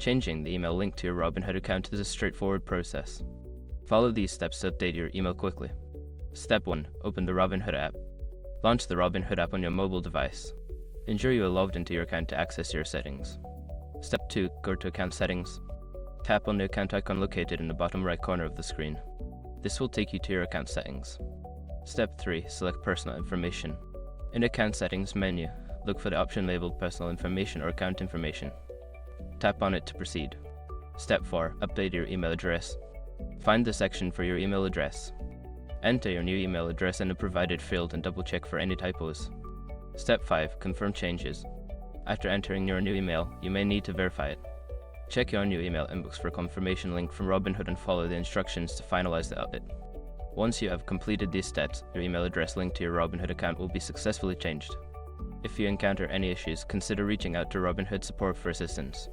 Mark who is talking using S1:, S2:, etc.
S1: Changing the email link to your Robinhood account is a straightforward process. Follow these steps to update your email quickly. Step 1. Open the Robinhood app. Launch the Robinhood app on your mobile device. Ensure you are logged into your account to access your settings. Step 2. Go to Account Settings. Tap on the account icon located in the bottom right corner of the screen. This will take you to your account settings. Step 3. Select Personal Information. In the Account Settings menu, look for the option labeled Personal Information or Account Information. Tap on it to proceed. Step 4. Update your email address. Find the section for your email address. Enter your new email address in the provided field and double-check for any typos. Step 5. Confirm changes. After entering your new email, you may need to verify it. Check your new email inbox for a confirmation link from Robinhood and follow the instructions to finalize the update. Once you have completed these steps, your email address linked to your Robinhood account will be successfully changed. If you encounter any issues, consider reaching out to Robinhood support for assistance.